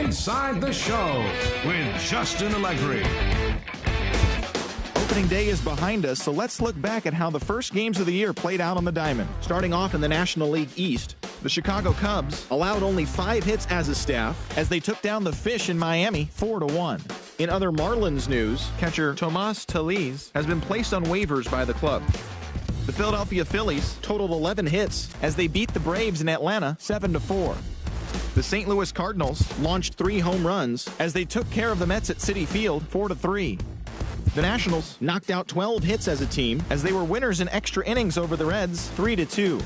Inside the Show with Justin Allegri. Opening day is behind us, so let's look back at how the first games of the year played out on the diamond. Starting off in the National League East, the Chicago Cubs allowed only 5 hits as a staff as they took down the Fish in Miami 4-1. In other Marlins news, catcher Tomas Tellez has been placed on waivers by the club. The Philadelphia Phillies totaled 11 hits as they beat the Braves in Atlanta 7-4. The St. Louis Cardinals launched 3 home runs as they took care of the Mets at Citi Field 4-3. The Nationals knocked out 12 hits as a team as they were winners in extra innings over the Reds 3-2.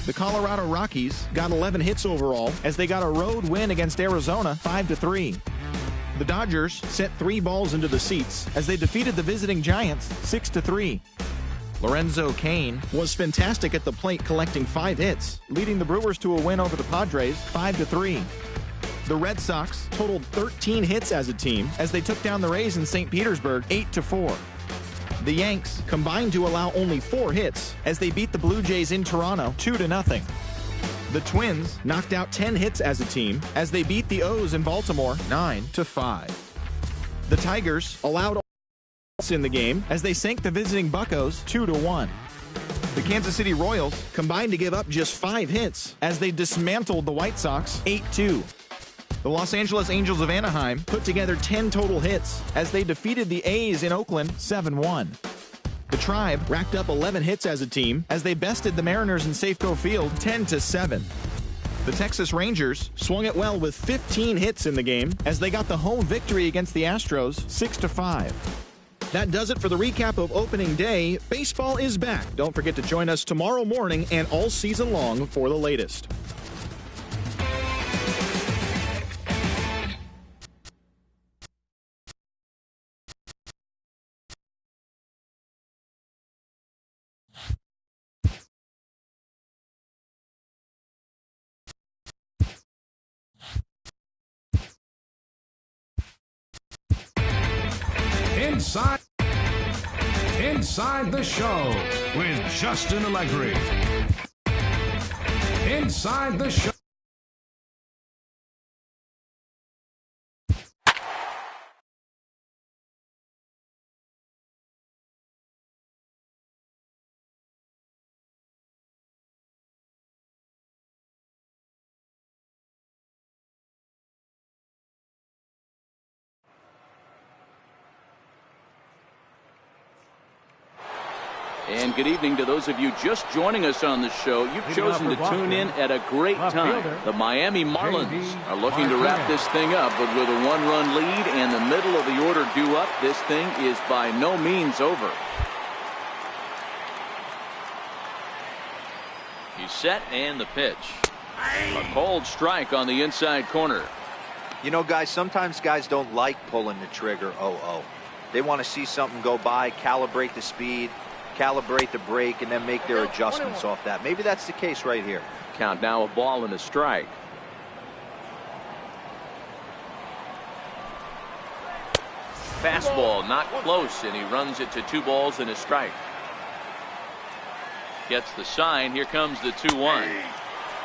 The Colorado Rockies got 11 hits overall as they got a road win against Arizona 5-3. The Dodgers sent 3 balls into the seats as they defeated the visiting Giants 6-3. Lorenzo Cain was fantastic at the plate, collecting 5 hits, leading the Brewers to a win over the Padres 5-3. The Red Sox totaled 13 hits as a team as they took down the Rays in St. Petersburg 8-4. The Yanks combined to allow only 4 hits as they beat the Blue Jays in Toronto 2-0. The Twins knocked out 10 hits as a team as they beat the O's in Baltimore 9-5. The Tigers allowed in the game as they sank the visiting Buccos 2-1. The Kansas City Royals combined to give up just 5 hits as they dismantled the White Sox 8-2. The Los Angeles Angels of Anaheim put together 10 total hits as they defeated the A's in Oakland 7-1. The Tribe racked up 11 hits as a team as they bested the Mariners in Safeco Field 10-7. The Texas Rangers swung it well with 15 hits in the game as they got the home victory against the Astros 6-5. That does it for the recap of opening day. Baseball is back. Don't forget to join us tomorrow morning and all season long for the latest. Inside the Show with Justin Allegri. Inside the Show. And good evening to those of you just joining us on the show. You've chosen to tune in at a great time. The Miami Marlins are looking to wrap this thing up, but with a 1-run lead and the middle of the order due up, this thing is by no means over. He's set and the pitch. A cold strike on the inside corner. You know, guys, sometimes guys don't like pulling the trigger 0-0. They want to see something go by, calibrate the speed, calibrate the brake, and then make their adjustments off that. Maybe that's the case right here. Count now, a ball and a strike. Fastball not close, and he runs it to 2 balls and a strike. Gets the sign. Here comes the 2-1.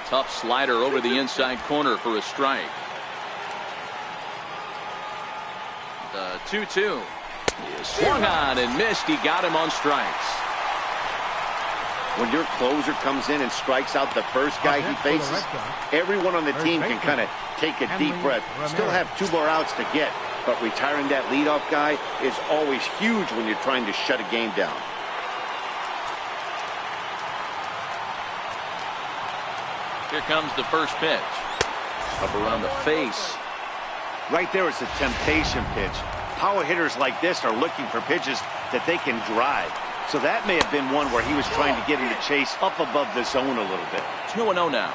Tough slider over the inside corner for a strike. The 2-2. He swung on and missed. He got him on strikes. When your closer comes in and strikes out the first guy he faces, everyone on the team can kind of take a deep breath. Still have 2 more outs to get, but retiring that leadoff guy is always huge when you're trying to shut a game down. Here comes the first pitch. Up around the face. Right there is a temptation pitch. Power hitters like this are looking for pitches that they can drive. So that may have been one where he was trying to get him to chase up above the zone a little bit. 2-0 now.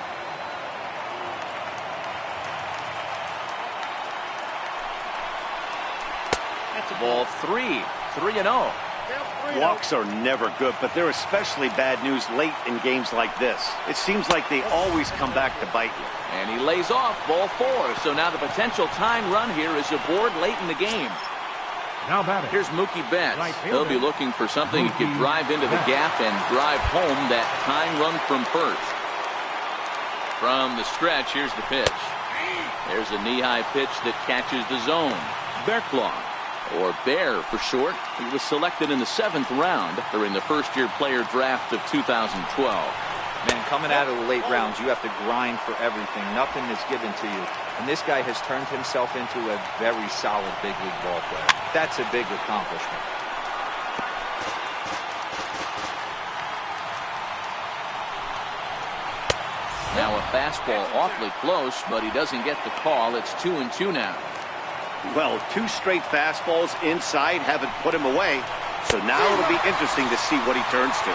That's a ball 3-0. Walks are never good, but they're especially bad news late in games like this. It seems like they always come back to bite you. And he lays off ball 4. So now the potential tying run here is aboard late in the game. Now batting. Here's Mookie Betts. He'll be looking for something he can drive into the gap and drive home that tying run from first. From the stretch, here's the pitch. There's a knee-high pitch that catches the zone. Bearclaw, or Bear for short. He was selected in the 7th round during the first-year player draft of 2012. Man, coming out of the late rounds, you have to grind for everything. Nothing is given to you. And this guy has turned himself into a very solid big league ball player. That's a big accomplishment. Now a fastball awfully close, but he doesn't get the call. It's 2-2 now. Well, 2 straight fastballs inside haven't put him away. So now it'll be interesting to see what he turns to.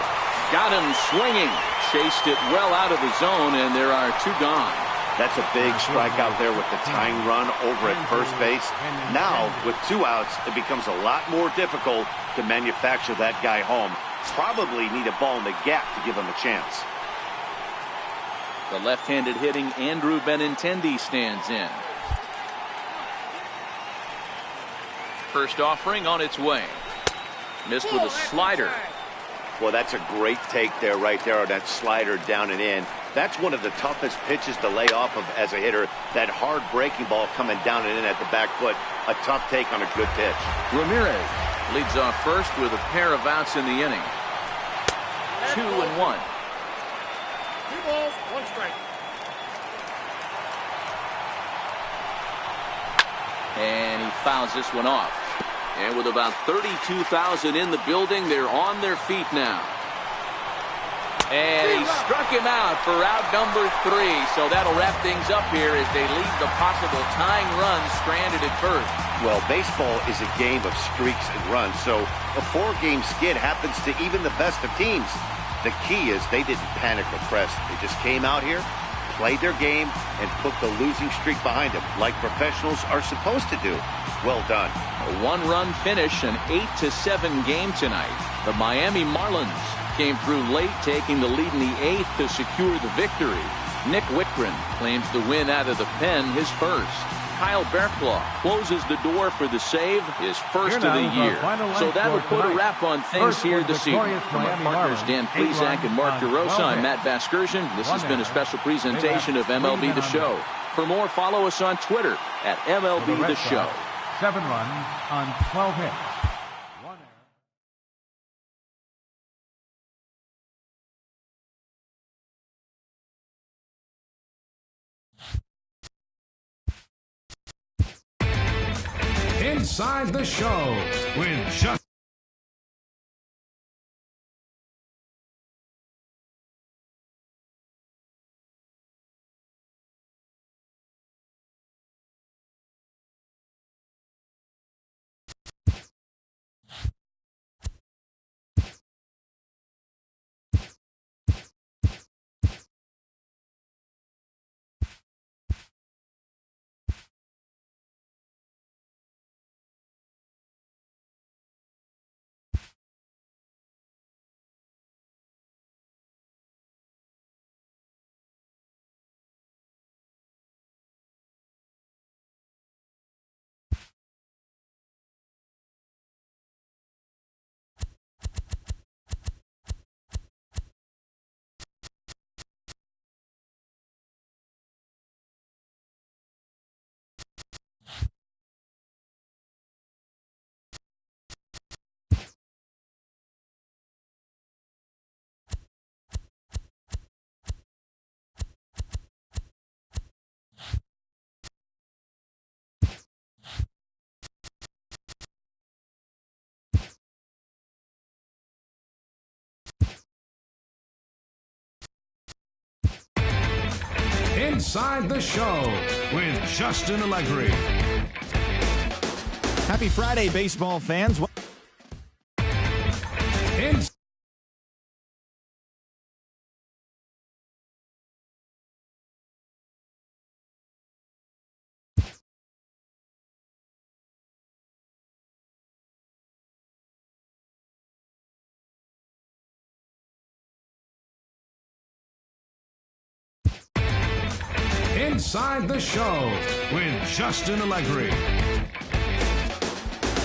Got him swinging. Chased it well out of the zone, and there are 2 gone. That's a big strike out there with the tying run over at first base. Now, with 2 outs, it becomes a lot more difficult to manufacture that guy home. Probably need a ball in the gap to give him a chance. The left-handed hitting Andrew Benintendi stands in. First offering on its way. Missed with a slider. Well, that's a great take there, right there, on that slider down and in. That's one of the toughest pitches to lay off of as a hitter. That hard breaking ball coming down and in at the back foot. A tough take on a good pitch. Ramirez leads off first with a pair of outs in the inning. 2-1. 2 balls, 1 strike. And he fouls this one off. And with about 32,000 in the building, they're on their feet now. And he struck him out for out number 3. So that'll wrap things up here as they leave the possible tying run stranded at first. Well, baseball is a game of streaks and runs, so a 4-game skid happens to even the best of teams. The key is they didn't panic or press. They just came out here, played their game, and put the losing streak behind them, like professionals are supposed to do. Well done. A 1-run finish, an 8-7 game tonight. The Miami Marlins came through late, taking the lead in the 8th to secure the victory. Nick Wittgren claims the win out of the pen, his first. Kyle Bearclaw closes the door for the save, his first of the year. So that'll put a wrap on things here this evening. From our partners Dan Plesac and Mark DeRosa, I'm Matt Vasgersian. This has been a special presentation of MLB The Show. For more, follow us on Twitter at MLB The Show. 7 runs on 12 hits. Inside the Show with Justin. Inside the Show with Justin Allegri. Happy Friday, baseball fans. Inside the Show with Justin Allegri.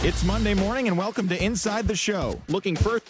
It's Monday morning, and welcome to Inside the Show. Looking first.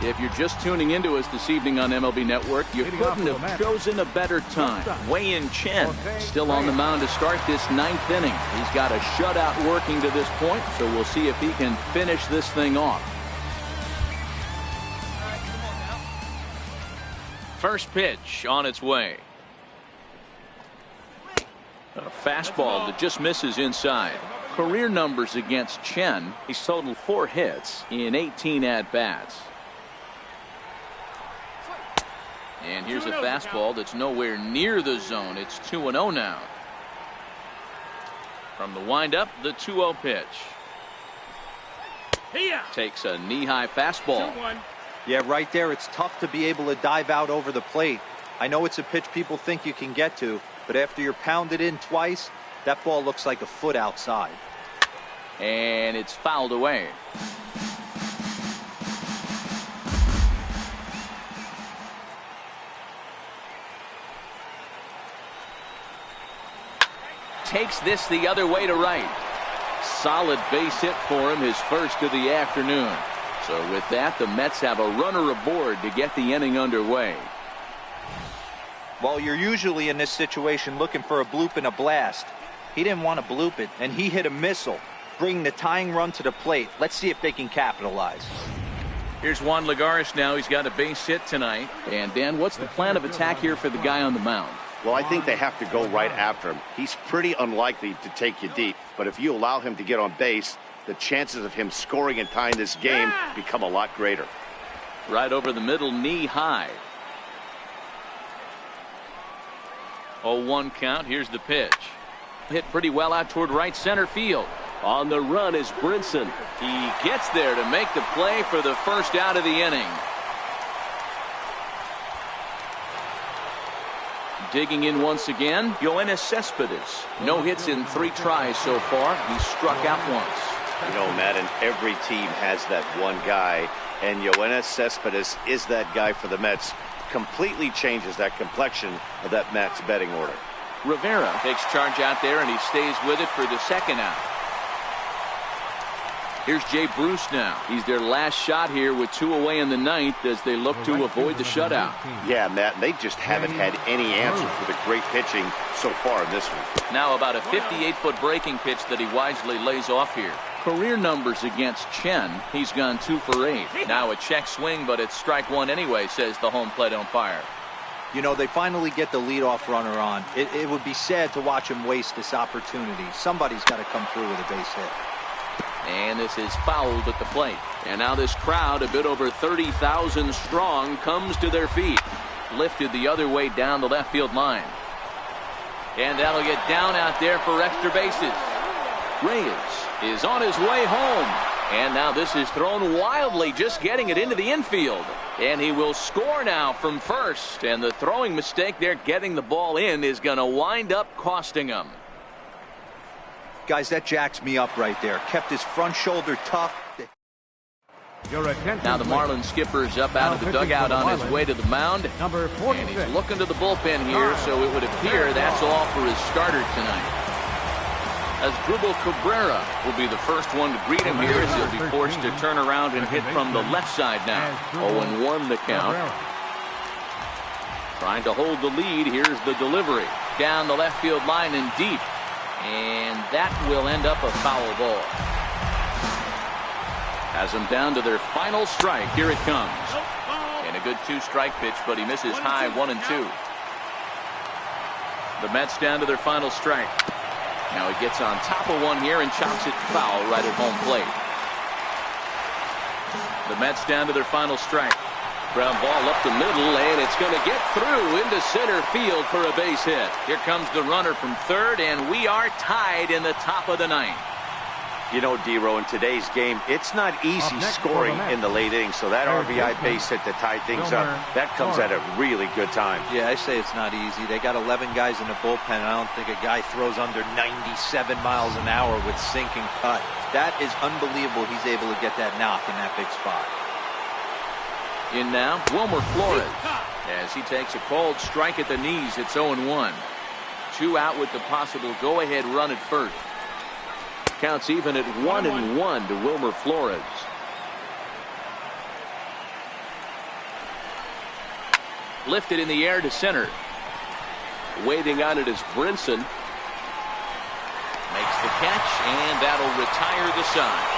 If you're just tuning into us this evening on MLB Network, you couldn't have chosen a better time. Wei-Yin Chen still on the mound to start this 9th inning. He's got a shutout working to this point, so we'll see if he can finish this thing off. First pitch on its way. A fastball that just misses inside. Career numbers against Chen. He's totaled 4 hits in 18 at-bats. And here's a fastball that's nowhere near the zone. It's 2-0 now. From the windup, the 2-0 pitch. Takes a knee-high fastball. Yeah, right there, it's tough to be able to dive out over the plate. I know it's a pitch people think you can get to, but after you're pounded in twice, that ball looks like a foot outside. And it's fouled away. Takes this the other way to right. Solid base hit for him, his first of the afternoon. So with that, the Mets have a runner aboard to get the inning underway. Well, you're usually in this situation looking for a bloop and a blast. He didn't want to bloop it, and he hit a missile, bringing the tying run to the plate. Let's see if they can capitalize. Here's Juan Lagares now. He's got a base hit tonight. And Dan, what's the plan of attack here for the guy on the mound? Well, I think they have to go right after him. He's pretty unlikely to take you deep, but if you allow him to get on base, the chances of him scoring and tying this game become a lot greater. Right over the middle, knee high. 0-1 count. Here's the pitch. Hit pretty well out toward right center field. On the run is Brinson. He gets there to make the play for the first out of the inning. Digging in once again, Yoenis Cespedes. No hits in 3 tries so far. He's struck out once. You know, Matt, and every team has that one guy, and Yoenis Cespedes is that guy for the Mets. Completely changes that complexion of that Mets betting order. Rivera takes charge out there, and he stays with it for the second out. Here's Jay Bruce now. He's their last shot here with 2 away in the 9th as they look to avoid the shutout. Yeah, Matt, and they just haven't had any answer for the great pitching so far in this one. Now about a 58-foot breaking pitch that he wisely lays off here. Career numbers against Chen. He's gone 2 for 8. Now a check swing, but it's strike 1 anyway, says the home plate umpire. You know, they finally get the leadoff runner on. It would be sad to watch him waste this opportunity. Somebody's got to come through with a base hit. And this is fouled at the plate. And now this crowd, a bit over 30,000 strong, comes to their feet. Lifted the other way down the left field line. And that'll get down out there for extra bases. Reyes is on his way home. And now this is thrown wildly, just getting it into the infield. And he will score now from first. And the throwing mistake there, getting the ball in, is going to wind up costing him. Guys, that jacks me up right there. Kept his front shoulder tucked. Now the Marlins skipper's up out of the dugout on his way to the mound. And he's looking to the bullpen here, so it would appear that's all for his starter tonight. As Drupal Cabrera will be the first one to greet him here, as he'll be forced to turn around and hit from the left side now. 0-1 the count. Trying to hold the lead. Here's the delivery. Down the left field line and deep. And that will end up a foul ball. Has them down to their final strike. Here it comes. And a good 2-strike pitch, but he misses high 1 and 2. The Mets down to their final strike. Now he gets on top of one here and chops it foul right at home plate. The Mets down to their final strike. Ground ball up the middle, and it's going to get through into center field for a base hit. Here comes the runner from third, and we are tied in the top of the 9th. You know, D-Row, in today's game, it's not easy scoring in the late innings, so that RBI base hit to tie things up, that comes at a really good time. Yeah, I say it's not easy. They got 11 guys in the bullpen. I don't think a guy throws under 97 miles an hour with sink and cut. That is unbelievable. He's able to get that knock in that big spot. In now, Wilmer Flores, as he takes a cold strike at the knees. It's 0-1. 2 out with the possible go-ahead run at first. Counts even at 1-1 to Wilmer Flores. Lifted in the air to center. Waiting on it is Brinson. Makes the catch, and that'll retire the side.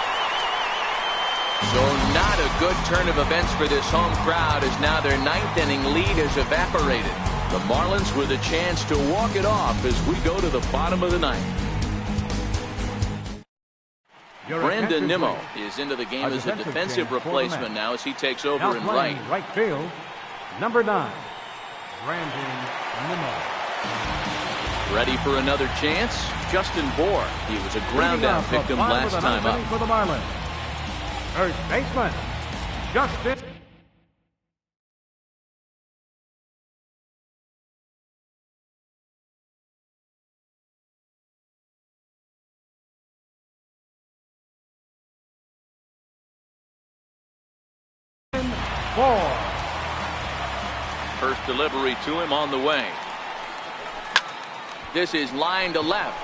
So not a good turn of events for this home crowd, as now their 9th inning lead has evaporated. The Marlins with a chance to walk it off as we go to the bottom of the 9th. Brandon Nimmo is into the game as a defensive replacement now as he takes over in right. Right field, number 9, Brandon Nimmo. Ready for another chance? Justin Bohr. He was a ground out victim last time up. For the Marlins, first baseman, Justin. First delivery to him on the way. This is line to left.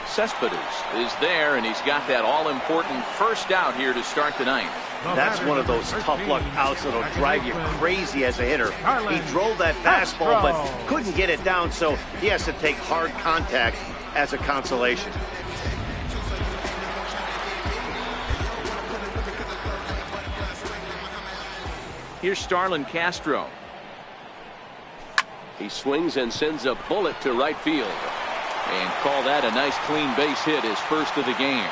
Cespedes is there, and he's got that all-important first out here to start the 9th. That's one of those tough luck outs that'll drive you crazy as a hitter. He drove that fastball but couldn't get it down, so he has to take hard contact as a consolation. Here's Starlin Castro. He swings and sends a bullet to right field. And call that a nice clean base hit, his first of the game.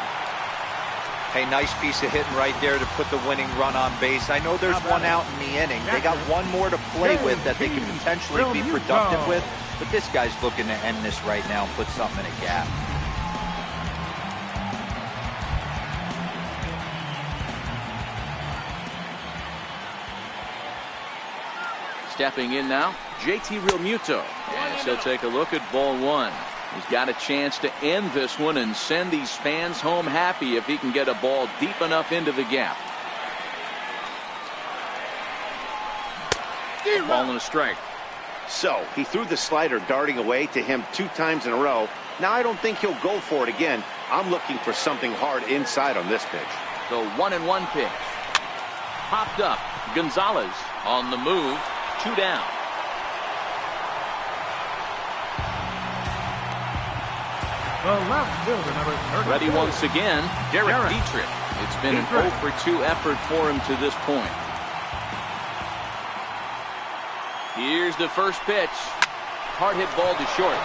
Hey, nice piece of hitting right there to put the winning run on base. I know there's one out in the inning. They got one more to play with that they can potentially be productive with. But this guy's looking to end this right now and put something in a gap. Stepping in now, JT Realmuto. Yes, he'll take a look at ball 1. He's got a chance to end this one and send these fans home happy if he can get a ball deep enough into the gap. Ball and a strike. So he threw the slider darting away to him 2 times in a row. Now I don't think he'll go for it again. I'm looking for something hard inside on this pitch. The 1-1 pitch. Popped up. Gonzalez on the move. 2 down. The left fielder, number 32. Ready once again, Derek Dietrich. It's been an 0 for 2 effort for him to this point. Here's the first pitch. Hard hit ball to short.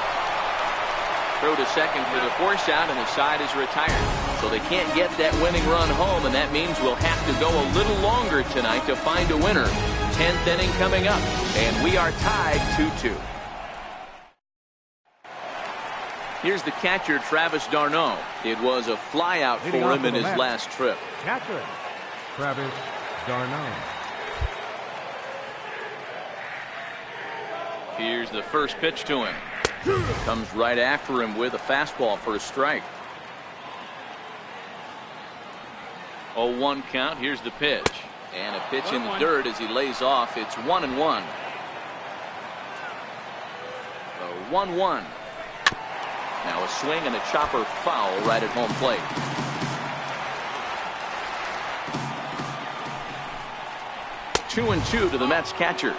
Throw to second for the force out, and the side is retired. So they can't get that winning run home, and that means we'll have to go a little longer tonight to find a winner. 10th inning coming up, and we are tied 2-2. Here's the catcher, Travis d'Arnaud. It was a flyout for him in his last trip. Catcher, Travis d'Arnaud. Here's the first pitch to him. Comes right after him with a fastball for a strike. 0-1 count. Here's the pitch. And a pitch in the dirt as he lays off. It's 1-1. The 1-1. Now a swing and a chopper foul right at home plate. Two and two to the Mets catcher.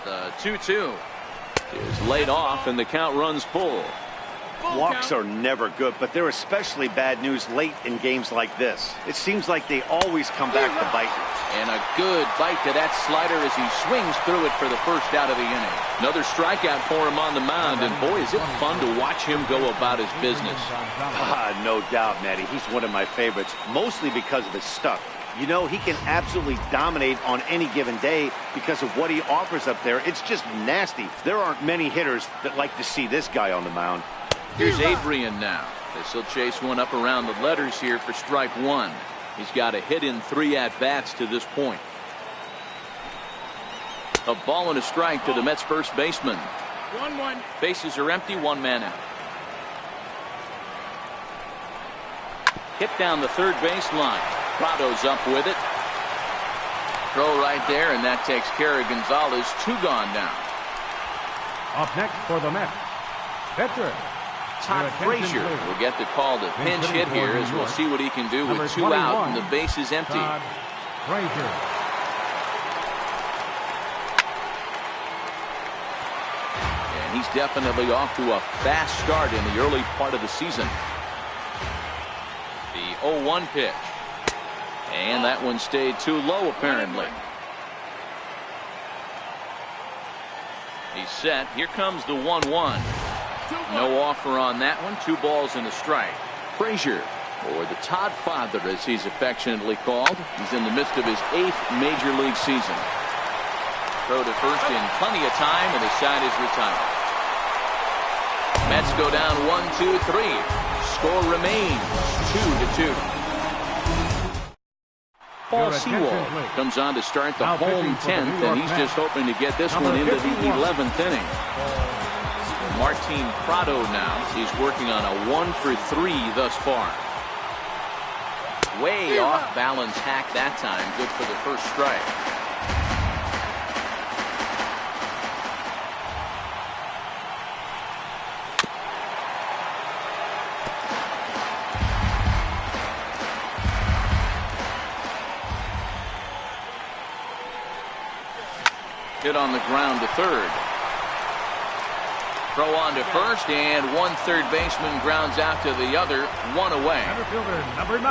The 2-2 is laid off, and the count runs full. Walks are never good, but they're especially bad news late in games like this. It seems like they always come back to bite you. And a good bite to that slider as he swings through it for the first out of the inning. Another strikeout for him on the mound, and boy, is it fun to watch him go about his business. No doubt, Matty. He's one of my favorites, mostly because of his stuff. You know, he can absolutely dominate on any given day because of what he offers up there. It's just nasty. There aren't many hitters that like to see this guy on the mound. Here's Adrian now. As he'll chase one up around the letters here for strike one. He's got a hit in 3 at-bats to this point. A ball and a strike to the Mets first baseman. 1-1. Bases are empty, 1 man out. Hit down the third base line. Prado's up with it. Throw right there, and that takes care of Gonzalez. 2 gone now. Up next for the Mets, pitcher Todd Frazier will get the call to pinch hit here, as we'll see what he can do with 2 out and the base is empty. Frazier. And he's definitely off to a fast start in the early part of the season. The 0-1 pitch. And that one stayed too low, apparently. He's set. Here comes the 1-1. No offer on that one. 2 balls and a strike. Frazier, or the Todd Father as he's affectionately called. He's in the midst of his 8th major league season. Throw to first in plenty of time, and his side is retired. Mets go down 1-2-3. Score remains 2-2. Paul Sewald comes on to start the home 10th, and he's just hoping to get this one into the 11th inning. Martin Prado now. He's working on a 1-for-3 thus far. Way off balance hack that time. Good for the first strike. Hit on the ground to third. Throw on to first, and one third baseman grounds out to the other. 1 away. Center fielder, number 9,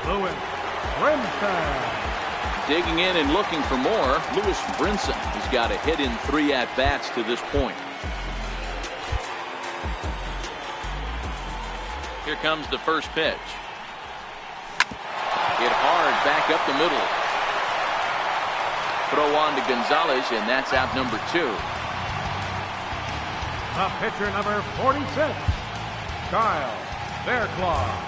Lewis Brinson. Digging in and looking for more. Lewis Brinson. He's got a hit in 3 at-bats to this point. Here comes the first pitch. Hit hard back up the middle. Throw on to Gonzalez, and that's out number 2. The pitcher, number 46, Kyle Fairclough.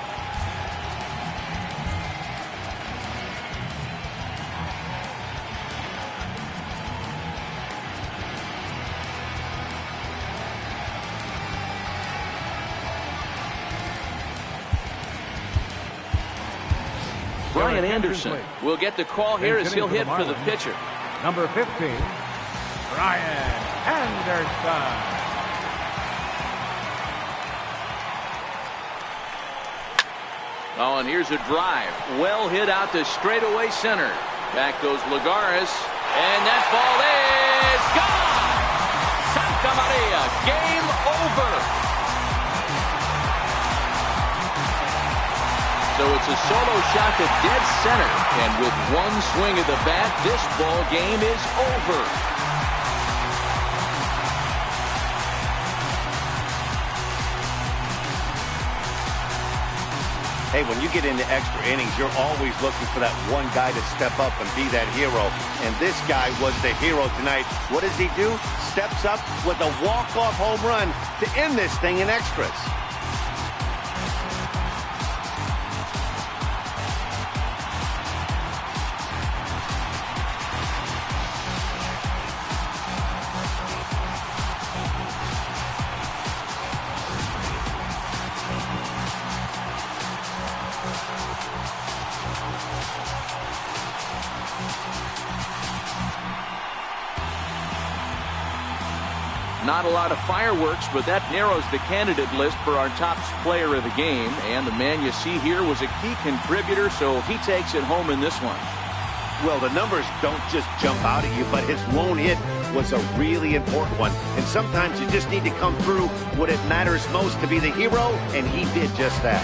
Brian Anderson will get the call here as he'll hit for the pitcher. Number 15, Brian Anderson. Oh, and here's a drive. Well hit out to straightaway center. Back goes Lagares, and that ball is gone! Santa Maria, game over. So it's a solo shot to dead center, and with one swing of the bat, this ball game is over. Hey, when you get into extra innings, you're always looking for that one guy to step up and be that hero. And this guy was the hero tonight. What does he do? Steps up with a walk-off home run to end this thing in extras. Not a lot of fireworks, but that narrows the candidate list for our top player of the game. And the man you see here was a key contributor, so he takes it home in this one. Well, the numbers don't just jump out at you, but his lone hit was a really important one. And sometimes you just need to come through when it matters most to be the hero, and he did just that.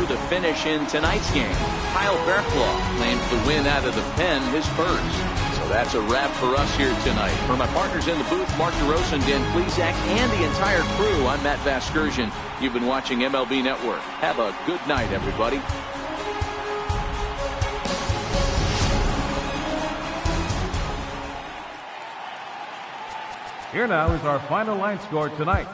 To finish in tonight's game. Kyle Fairclough claims the win out of the pen, his first. So that's a wrap for us here tonight. For my partners in the booth, Mark DeRosa, Dan Plesac, and the entire crew, I'm Matt Vasgersian. You've been watching MLB Network. Have a good night, everybody. Here now is our final line score tonight.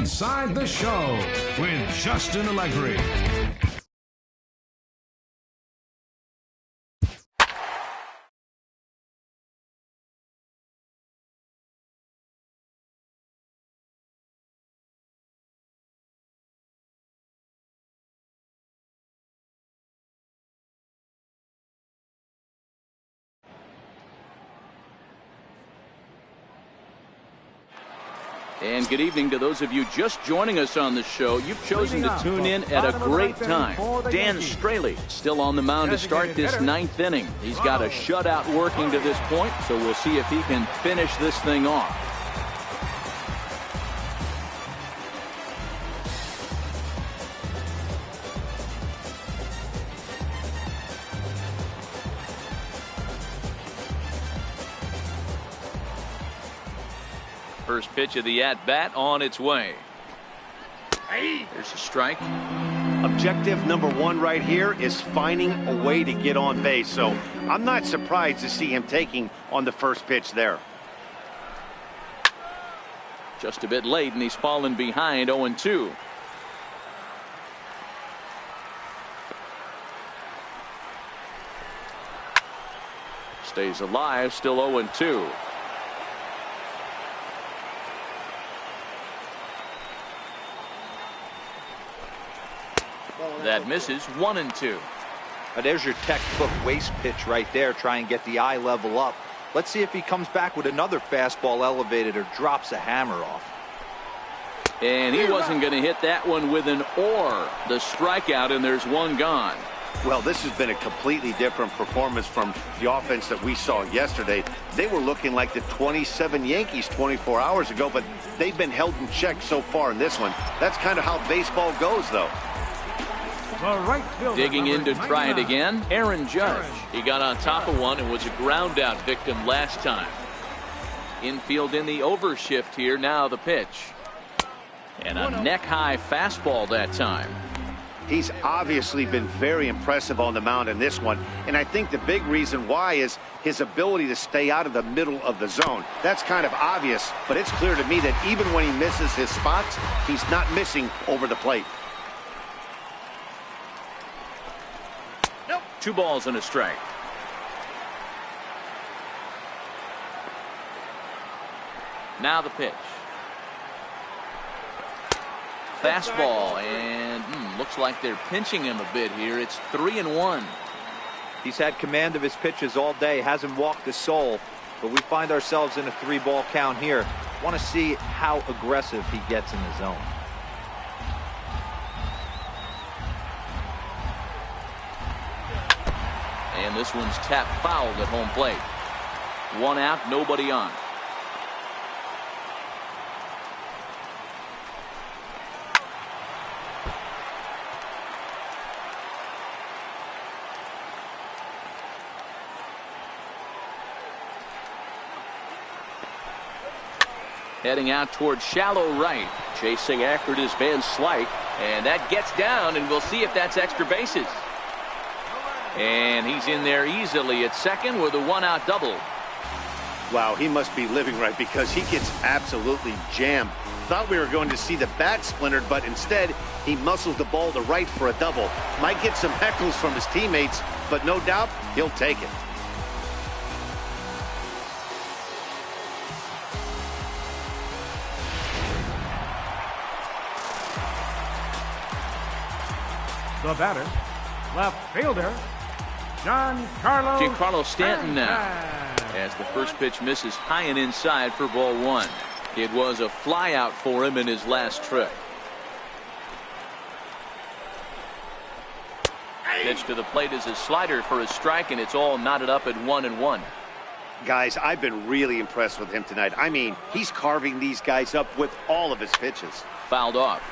Inside the Show with Justin Allegri. And good evening to those of you just joining us on the show. You've chosen to tune in at a great time. Dan Straley still on the mound to start this ninth inning. He's got a shutout working to this point, so we'll see if he can finish this thing off. First pitch of the at-bat on its way. There's a strike. Objective number one right here is finding a way to get on base. So I'm not surprised to see him taking on the first pitch there. Just a bit late, and he's fallen behind 0-2. Stays alive, still 0-2. That misses. 1-2. There's your textbook waste pitch right there. Try and get the eye level up. Let's see if he comes back with another fastball elevated or drops a hammer off. And he wasn't going to hit that one with an or. The strikeout, and there's one gone. Well, this has been a completely different performance from the offense that we saw yesterday. They were looking like the 27 Yankees 24 hours ago, but they've been held in check so far in this one. That's kind of how baseball goes, though. Digging in to try it again, Aaron Judge. He got on top of one and was a ground out victim last time. Infield in the overshift here. Now the pitch. And a neck-high fastball that time. He's obviously been very impressive on the mound in this one, and I think the big reason why is his ability to stay out of the middle of the zone. That's kind of obvious, but it's clear to me that even when he misses his spots, he's not missing over the plate. 2 balls and a strike. Now the pitch. Fastball, and looks like they're pinching him a bit here. It's 3-1. He's had command of his pitches all day, hasn't walked a soul, but we find ourselves in a 3-ball count here. Want to see how aggressive he gets in the zone. And this one's tapped foul at home plate. 1 out, nobody on. Heading out towards shallow right. Chasing after it is Van Slyke. And that gets down, and we'll see if that's extra bases. And he's in there easily at second with a 1-out double. Wow, he must be living right because he gets absolutely jammed. Thought we were going to see the bat splintered, but instead he muscles the ball to right for a double. Might get some heckles from his teammates, but no doubt he'll take it. The batter, left fielder, Giancarlo Stanton now, as the first pitch misses high and inside for ball 1. It was a fly out for him in his last trip. Pitch to the plate is a slider for a strike, and it's all knotted up at 1-1. Guys, I've been really impressed with him tonight. I mean, he's carving these guys up with all of his pitches. Fouled off.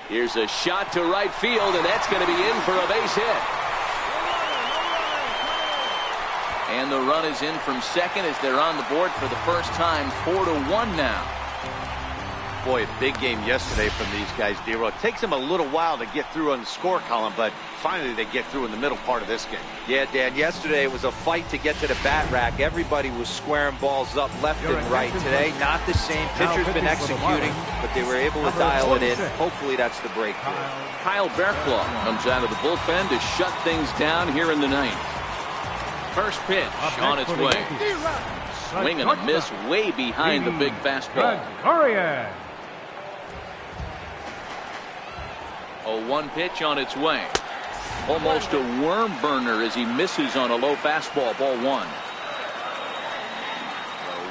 Here's a shot to right field, and that's going to be in for a base hit. And the run is in from second as they're on the board for the first time. 4-1 now. Boy, a big game yesterday from these guys, D-Roy. It takes them a little while to get through on the score column, but finally they get through in the middle part of this game. Yeah, Dan, yesterday it was a fight to get to the bat rack. Everybody was squaring balls up left and right. Today, not the same. Pitcher's been executing, but they were able to dial it in. Hopefully that's the breakthrough. Kyle Bearclaw comes out of the bullpen to shut things down here in the ninth. First pitch on its way. Swing and a miss way behind the big fastball. 0-1 pitch on its way. Almost a worm burner as he misses on a low fastball. Ball one.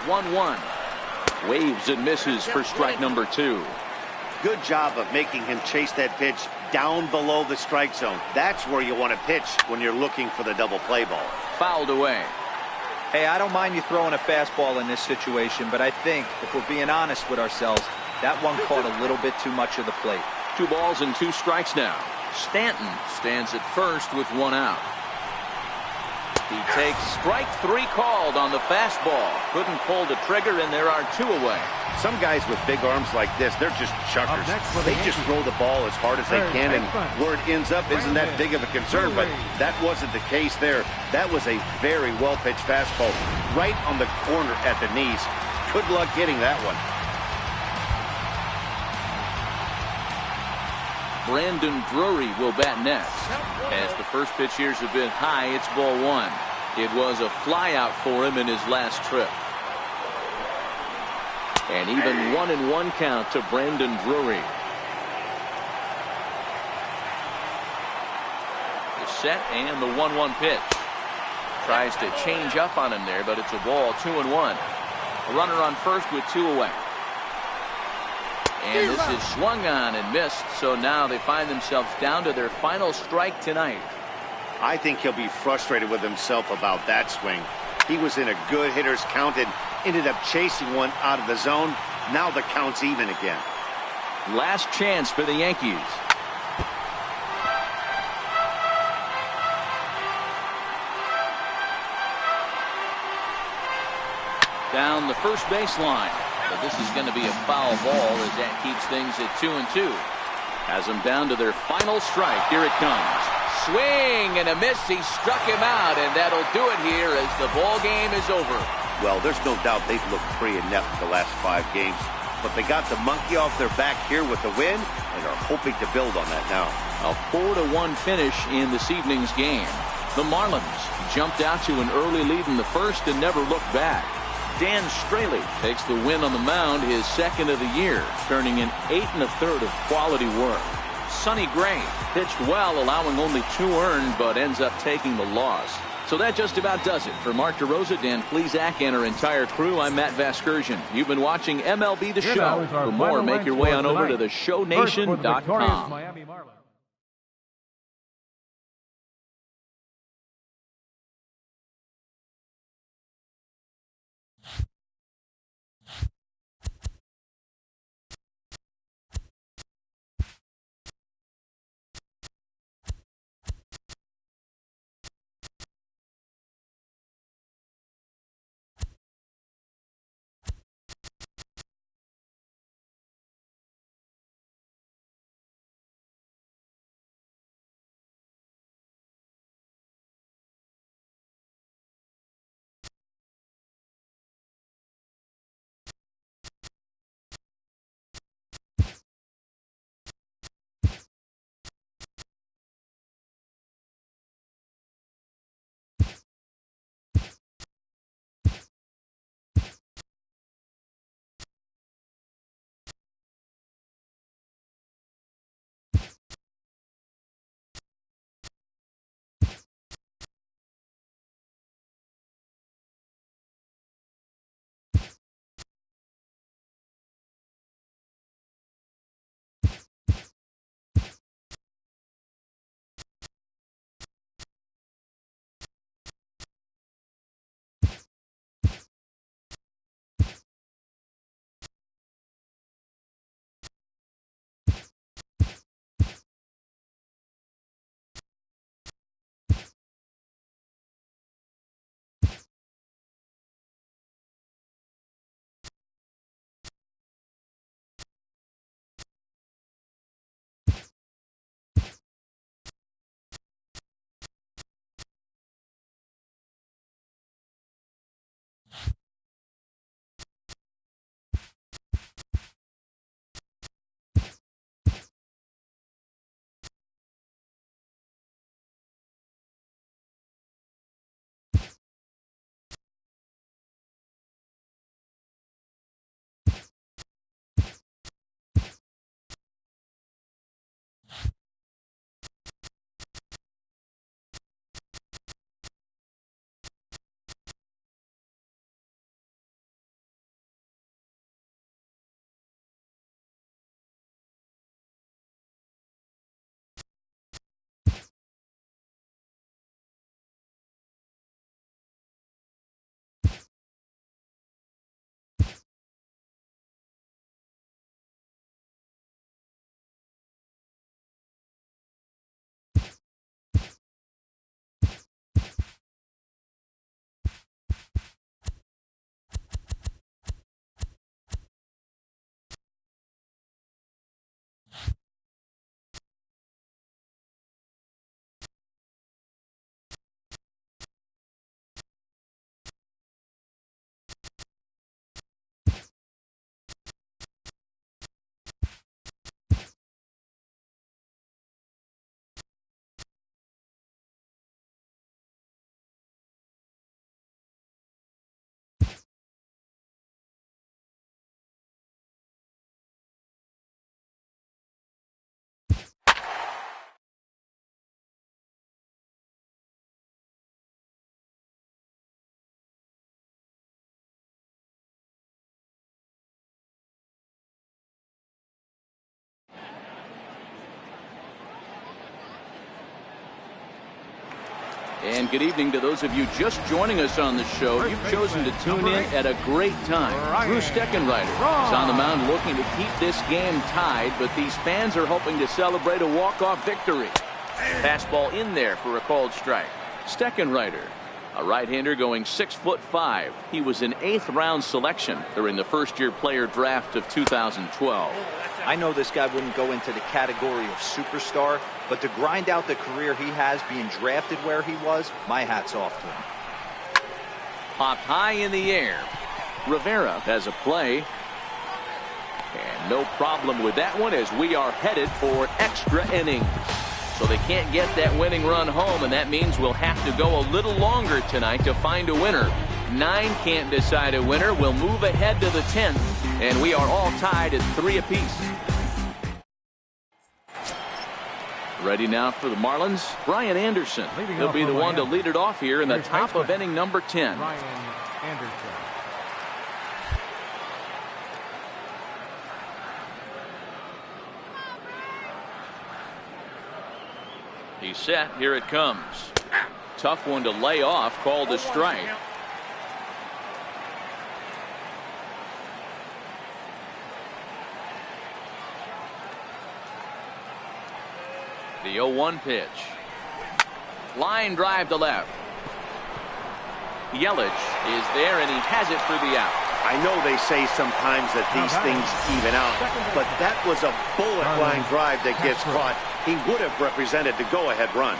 1-1. Waves and misses for strike number 2. Good job of making him chase that pitch down below the strike zone. That's where you want to pitch when you're looking for the double play ball. Fouled away. Hey, I don't mind you throwing a fastball in this situation, but I think if we're being honest with ourselves, that one caught a little bit too much of the plate. 2 balls and 2 strikes now. Stanton stands at first with 1 out. He takes strike 3 called on the fastball. Couldn't pull the trigger, and there are 2 away. Some guys with big arms like this, they're just chuckers. They just throw the ball as hard as they can, and where it ends up isn't that big of a concern, but that wasn't the case there. That was a very well-pitched fastball right on the corner at the knees. Good luck hitting that one. Brandon Drury will bat next. As the first pitch here's a bit high, it's ball 1. It was a flyout for him in his last trip. And even 1-1 count to Brandon Drury. The set and the 1-1 pitch. Tries to change up on him there, but it's a ball. 2-1. A runner on first with 2 away. And this is swung on and missed, so now they find themselves down to their final strike tonight. I think he'll be frustrated with himself about that swing. He was in a good hitter's count and ended up chasing one out of the zone. Now the count's even again. Last chance for the Yankees. Down the first baseline. But this is going to be a foul ball as that keeps things at 2-2. Has them down to their final strike. Here it comes. Swing and a miss. He struck him out, and that'll do it here as the ball game is over. Well, there's no doubt they've looked pretty inept the last 5 games, but they got the monkey off their back here with the win and are hoping to build on that now. A 4-1 finish in this evening's game. The Marlins jumped out to an early lead in the first and never looked back. Dan Straley takes the win on the mound, his second of the year, turning in 8 1/3 of quality work. Sonny Gray pitched well, allowing only 2 earned, but ends up taking the loss. So that just about does it. For Mark DeRosa, Dan Plesac, and our entire crew, I'm Matt Vasgersian. You've been watching MLB The Show. For more, make your way on over to theshownation.com. And good evening to those of you just joining us on the show. You've chosen to tune in at a great time. Drew Steckenrider is on the mound looking to keep this game tied, but these fans are hoping to celebrate a walk-off victory. Fastball in there for a called strike. Steckenrider, a right-hander going 6'5". He was an 8th-round selection during the first-year player draft of 2012. I know this guy wouldn't go into the category of superstar, but to grind out the career he has being drafted where he was, my hat's off to him. Popped high in the air. Rivera has a play. And no problem with that one as we are headed for extra innings. So they can't get that winning run home, and that means we'll have to go a little longer tonight to find a winner. 9 can't decide a winner. We'll move ahead to the 10th, and we are all tied at 3 apiece. Ready now for the Marlins, Brian Anderson. He'll be the one to lead it off here in the top of inning number 10. Brian Anderson. He's set. Here it comes. Tough one to lay off, called a strike. The 0-1 pitch. Line drive to left. Yelich is there, and he has it for the out. I know they say sometimes that these things even out, but that was a bullet line drive that gets caught. He would have represented the go-ahead run.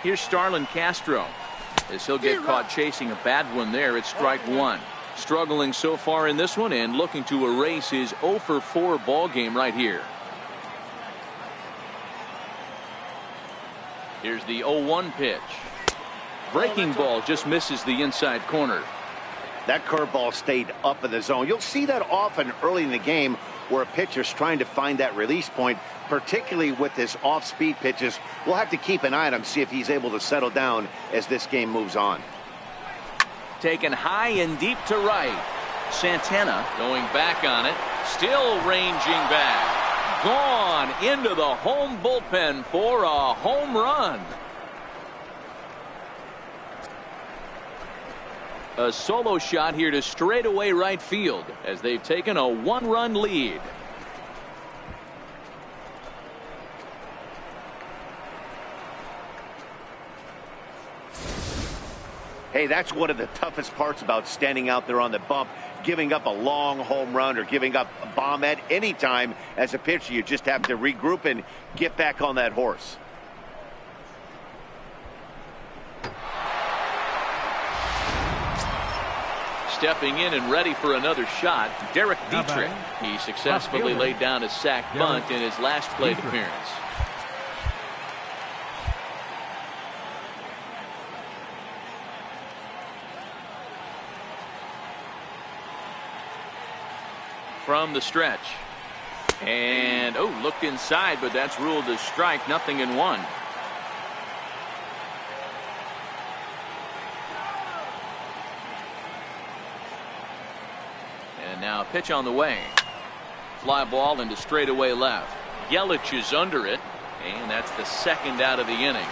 Here's Starlin Castro, as he'll get caught chasing a bad one there. It's strike 1. Struggling so far in this one and looking to erase his 0-for-4 ball game right here. Here's the 0-1 pitch. Breaking ball just misses the inside corner. That curveball stayed up in the zone. You'll see that often early in the game where a pitcher's trying to find that release point, particularly with his off-speed pitches. We'll have to keep an eye on him, see if he's able to settle down as this game moves on. Taken high and deep to right. Santana going back on it. Still ranging back. Gone into the home bullpen for a home run. A solo shot here to straightaway right field as they've taken a 1-run lead. Hey, that's one of the toughest parts about standing out there on the bump. Giving up a long home run or giving up a bomb at any time as a pitcher. You just have to regroup and get back on that horse. Stepping in and ready for another shot, Derek Dietrich. He successfully laid down a sac bunt in his last plate appearance. From the stretch. And, looked inside, but that's ruled a strike. 0-1. And now a pitch on the way. Fly ball into straightaway left. Yelich is under it, and that's the second out of the inning.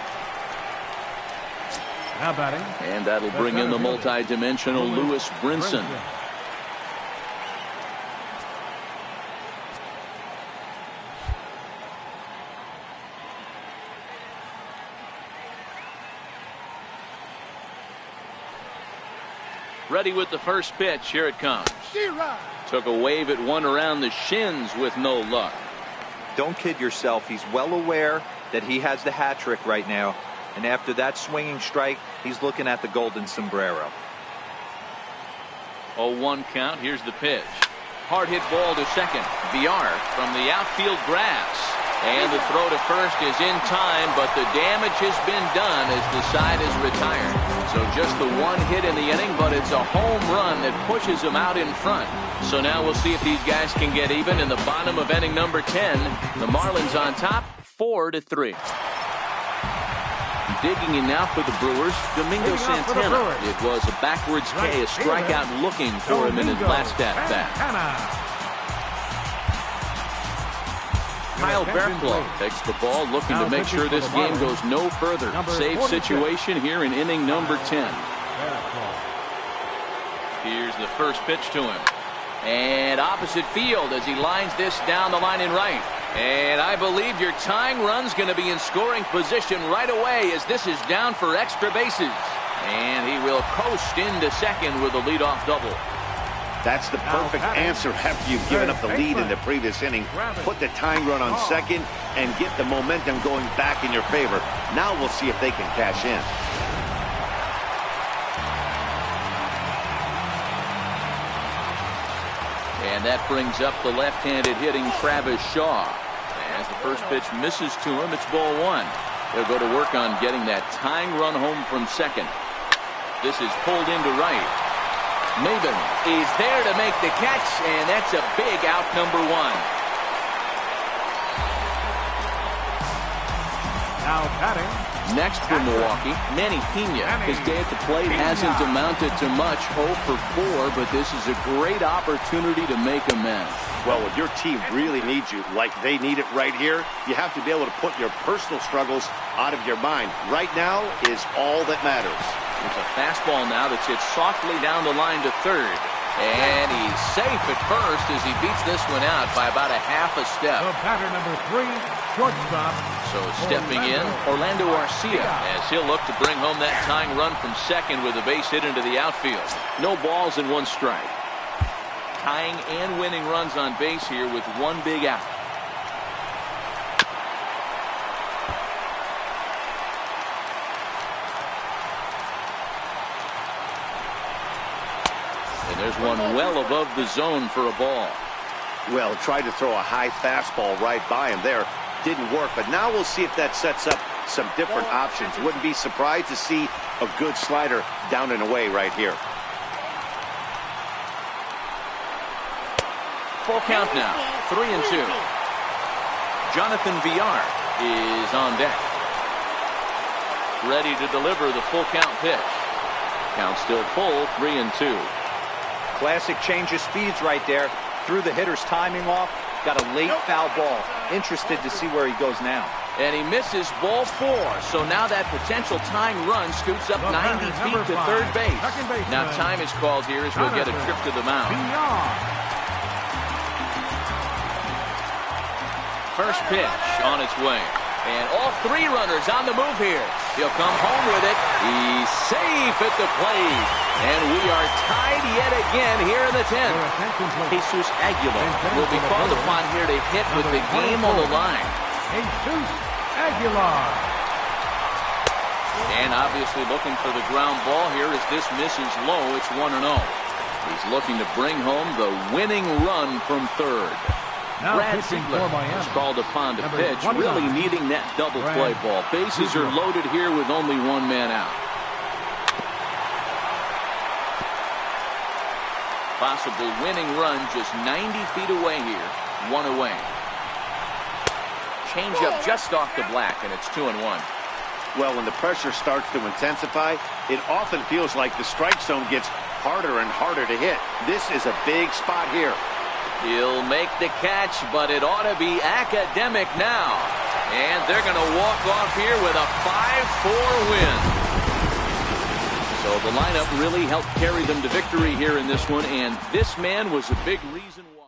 Now batting. And that'll bring in the multi-dimensional Lewis Brinson. Ready with the first pitch. Here it comes. Took a wave at one around the shins with no luck. Don't kid yourself. He's well aware that he has the hat trick right now. And after that swinging strike, he's looking at the golden sombrero. 0-1 count. Here's the pitch. Hard hit ball to second. VR from the outfield grass. And the throw to first is in time, but the damage has been done as the side is retired. So just the one hit in the inning, but it's a home run that pushes them out in front. So now we'll see if these guys can get even in the bottom of inning number 10. The Marlins on top, 4-3. digging in now for the Brewers, Domingo Santana. It was a backwards K, a strikeout looking for him in his last at-bat. Kyle Barclay takes the ball, looking to make sure this game goes no further. Save situation here in inning number 10. Here's the first pitch to him. And opposite field as he lines this down the line in right. And I believe your tying run's going to be in scoring position right away as this is down for extra bases. And he will coast into second with a leadoff double. That's the perfect answer after you've given up the lead in the previous inning. Put the tying run on second and get the momentum going back in your favor. Now we'll see if they can cash in. And that brings up the left-handed hitting Travis Shaw. As the first pitch misses to him, it's ball one. They'll go to work on getting that tying run home from second. This is pulled into right. Maben is there to make the catch, and that's a big out, number one. Now batting. Next for Milwaukee, Manny Pena. His day at the plate hasn't amounted to much. 0 for 4, but this is a great opportunity to make amends. Well, when your team really needs you, like they need it right here, you have to be able to put your personal struggles out of your mind. Right now is all that matters. There's a fastball now that's hit softly down the line to third. And he's safe at first as he beats this one out by about a half a step. The batter number 3, shortstop. So stepping in, Orlando Arcia, as he'll look to bring home that tying run from second with a base hit into the outfield. No balls and 1 strike. Tying and winning runs on base here with 1 big out. And there's one well above the zone for a ball. Well, tried to throw a high fastball right by him there. Didn't work, but now we'll see if that sets up some different options. Wouldn't be surprised to see a good slider down and away right here. Full count now, 3-2. Jonathan Villar is on deck. Ready to deliver the full count pitch. Count still full, 3-2. Classic change of speeds right there. Threw the hitter's timing off. Got a late foul ball. Interested to see where he goes now. And he misses ball 4. So now that potential tying run scoots up 90 feet to third base. Now time is called here as we'll get a trip to the mound. First pitch on its way. And all 3 runners on the move here. He'll come home with it. He's safe at the plate. And we are tied yet again here in the 10th. Jesus Aguilar will be called upon here to hit with the game on the line. Jesus Aguilar. And obviously looking for the ground ball here as this misses low. It's 1-0. He's looking to bring home the winning run from third. Now Brad Ziegler is called upon to pitch, really needing that double play ball. Bases are loaded here with only 1 man out. Possible winning run just 90 feet away here. 1 away. Change up just off the black, and it's 2-1. Well, when the pressure starts to intensify, it often feels like the strike zone gets harder and harder to hit. This is a big spot here. He'll make the catch, but it ought to be academic now. And they're going to walk off here with a 5-4 win. So the lineup really helped carry them to victory here in this one, and this man was a big reason why.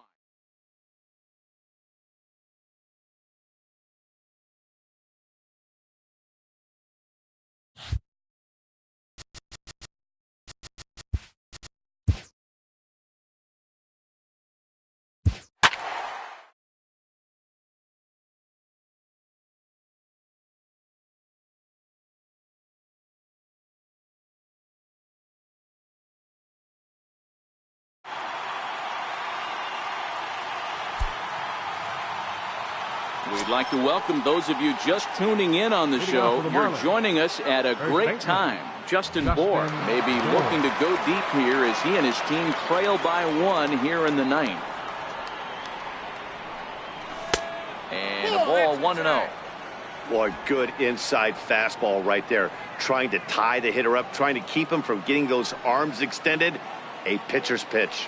We'd like to welcome those of you just tuning in on the show. You're joining us at a great time. Justin Bour may be looking to go deep here as he and his team trail by 1 here in the 9th. And a ball 1-0. Boy, good inside fastball right there. Trying to tie the hitter up, trying to keep him from getting those arms extended. A pitcher's pitch.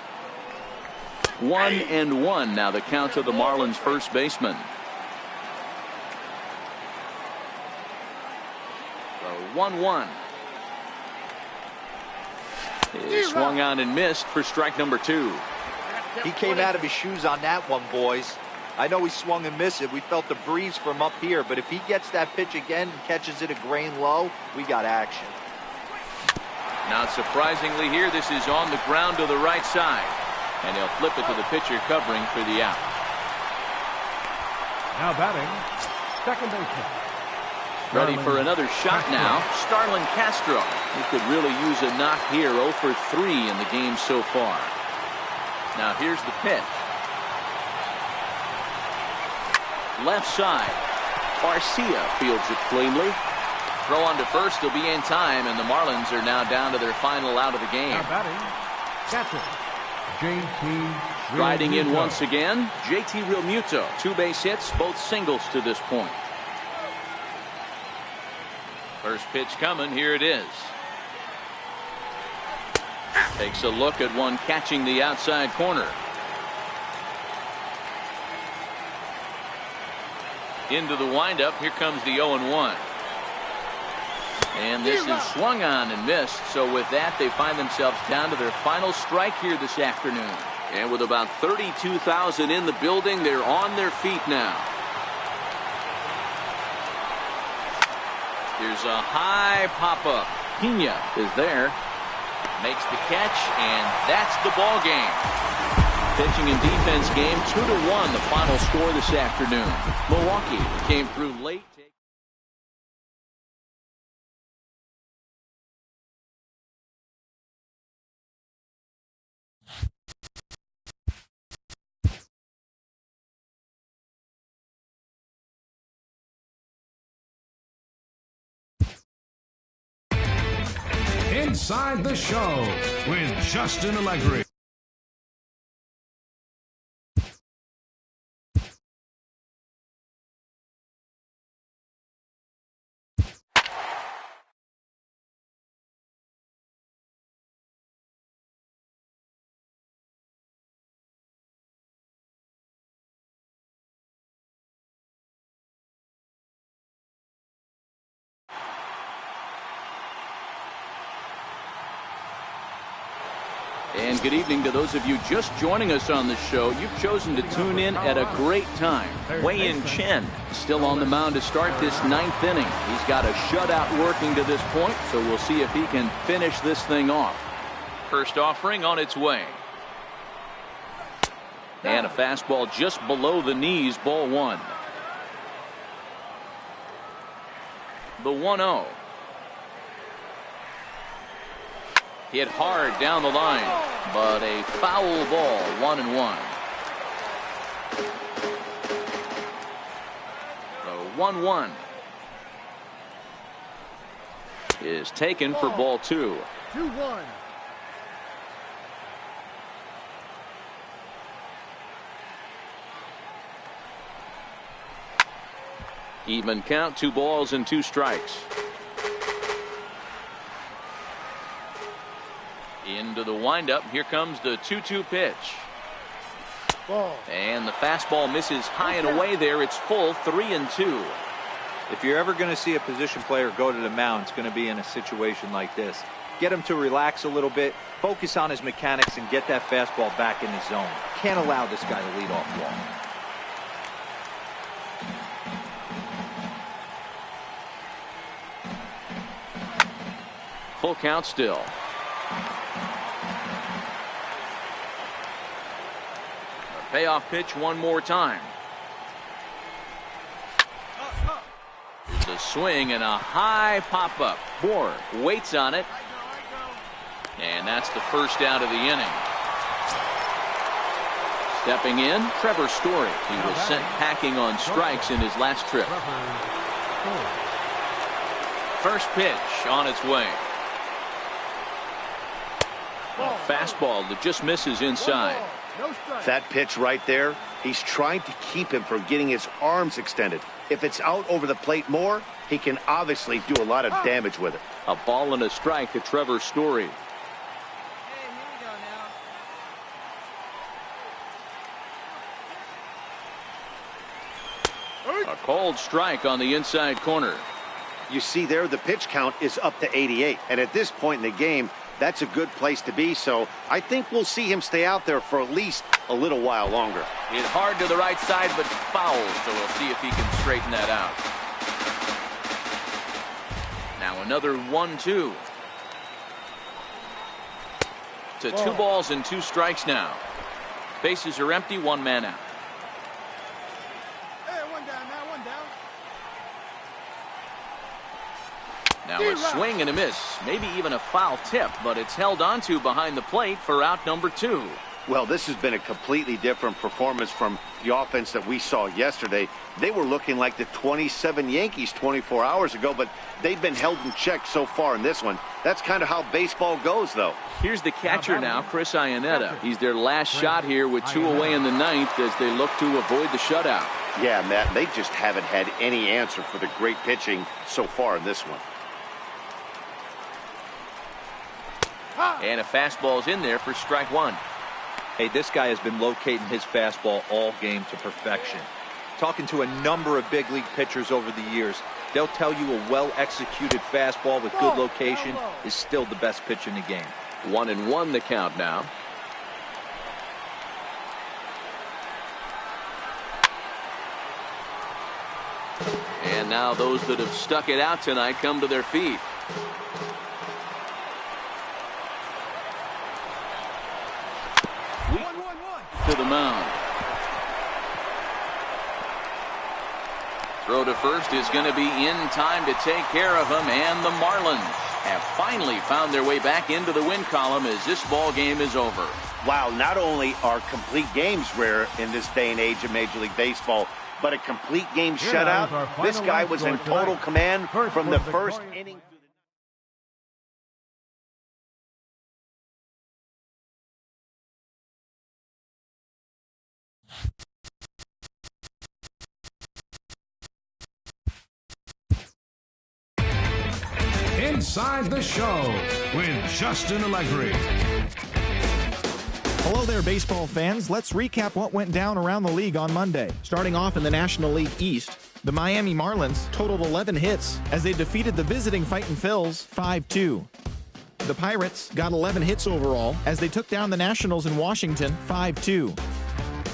1-1 now the count to the Marlins first baseman. The 1-1. He swung on and missed for strike number 2. He came out of his shoes on that one, boys. I know he swung and missed it. We felt the breeze from up here, but if he gets that pitch again and catches it a grain low, we got action. Not surprisingly here, this is on the ground to the right side. And he'll flip it to the pitcher covering for the out. Now batting, second baseman. Ready for another shot now. Starlin Castro. He could really use a knock here. 0 for 3 in the game so far. Now here's the pitch. Left side. Garcia fields it cleanly. Throw on to first. He'll be in time, and the Marlins are now down to their final out of the game. Now batting, catcher, JT. Riding in once again, JT Realmuto. 2 base hits, both singles to this point. First pitch coming. Here it is. Takes a look at one catching the outside corner. Into the windup. Here comes the 0-1. And this is swung on and missed. So with that, they find themselves down to their final strike here this afternoon. And with about 32,000 in the building, they're on their feet now. Here's a high pop-up. Pena is there. Makes the catch, and that's the ball game. Pitching and defense game 2-1, the final score this afternoon. Milwaukee came through late. Inside the Show with Justin Allegri. And good evening to those of you just joining us on the show. You've chosen to tune in at a great time. Wei-Yin Chen still on the mound to start this 9th inning. He's got a shutout working to this point, so we'll see if he can finish this thing off. First offering on its way. And a fastball just below the knees, ball 1. The 1-0. Hit hard down the line, but a foul ball, 1-1. The 1-1 is taken for ball 2. 2-1. Even count, 2 balls and 2 strikes. Into the windup. Here comes the 2-2 pitch. Ball. And the fastball misses high and away there. It's full, 3-2. If you're ever going to see a position player go to the mound, it's going to be in a situation like this. Get him to relax a little bit, focus on his mechanics, and get that fastball back in the zone. Can't allow this guy to lead off ball. Full count still. Payoff pitch one more time. There's a swing and a high pop-up. Moore waits on it. And that's the first out of the inning. Stepping in, Trevor Story. He was sent packing on strikes in his last trip. First pitch on its way. A fastball that just misses inside. That pitch right there, he's trying to keep him from getting his arms extended. If it's out over the plate more, he can obviously do a lot of damage with it. A ball and a strike to Trevor Story. A cold strike on the inside corner. You see there, the pitch count is up to 88. And at this point in the game, that's a good place to be. So I think we'll see him stay out there for at least a little while longer. Hit hard to the right side, but foul. So we'll see if he can straighten that out. Now another 1-2. To 2 balls and 2 strikes now. Bases are empty, 1 man out. Now a swing and a miss, maybe even a foul tip, but it's held onto behind the plate for out number 2. Well, this has been a completely different performance from the offense that we saw yesterday. They were looking like the 27 Yankees 24 hours ago, but they've been held in check so far in this one. That's kind of how baseball goes, though. Here's the catcher now, Chris Iannetta. He's their last shot here with 2 away in the 9th as they look to avoid the shutout. Yeah, Matt, they just haven't had any answer for the great pitching so far in this one. And a fastball's in there for strike 1. Hey, this guy has been locating his fastball all game to perfection. Talking to a number of big league pitchers over the years, they'll tell you a well-executed fastball with good location is still the best pitch in the game. 1-1 the count now. And now those that have stuck it out tonight come to their feet. To the mound. Throw to first is going to be in time to take care of him, and the Marlins have finally found their way back into the win column as this ball game is over. Wow, not only are complete games rare in this day and age of Major League Baseball, but a complete game shutout. This guy was in total command from the first inning. Inside the Show with Justin Allegri. Hello there, baseball fans. Let's recap what went down around the league on Monday. Starting off in the National League East, the Miami Marlins totaled 11 hits as they defeated the visiting Fightin' Phils 5-2. The Pirates got 11 hits overall as they took down the Nationals in Washington 5-2.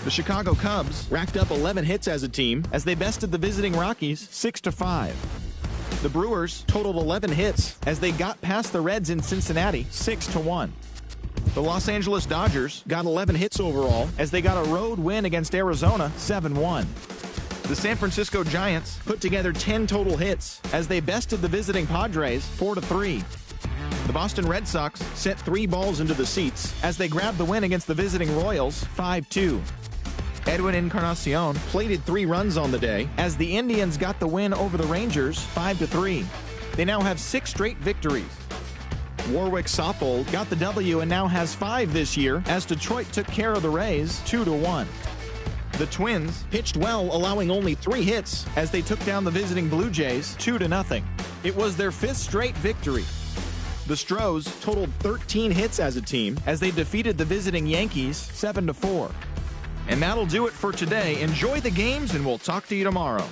The Chicago Cubs racked up 11 hits as a team as they bested the visiting Rockies 6-5. The Brewers totaled 11 hits as they got past the Reds in Cincinnati 6-1. The Los Angeles Dodgers got 11 hits overall as they got a road win against Arizona 7-1. The San Francisco Giants put together 10 total hits as they bested the visiting Padres 4-3. The Boston Red Sox sent 3 balls into the seats as they grabbed the win against the visiting Royals 5-2. Edwin Encarnacion plated 3 runs on the day as the Indians got the win over the Rangers 5-3. They now have 6 straight victories. Warwick Sopel got the W and now has 5 this year as Detroit took care of the Rays 2-1. The Twins pitched well, allowing only 3 hits as they took down the visiting Blue Jays 2-0. It was their 5th straight victory. The Stros totaled 13 hits as a team as they defeated the visiting Yankees 7-4. And that'll do it for today. Enjoy the games, and we'll talk to you tomorrow.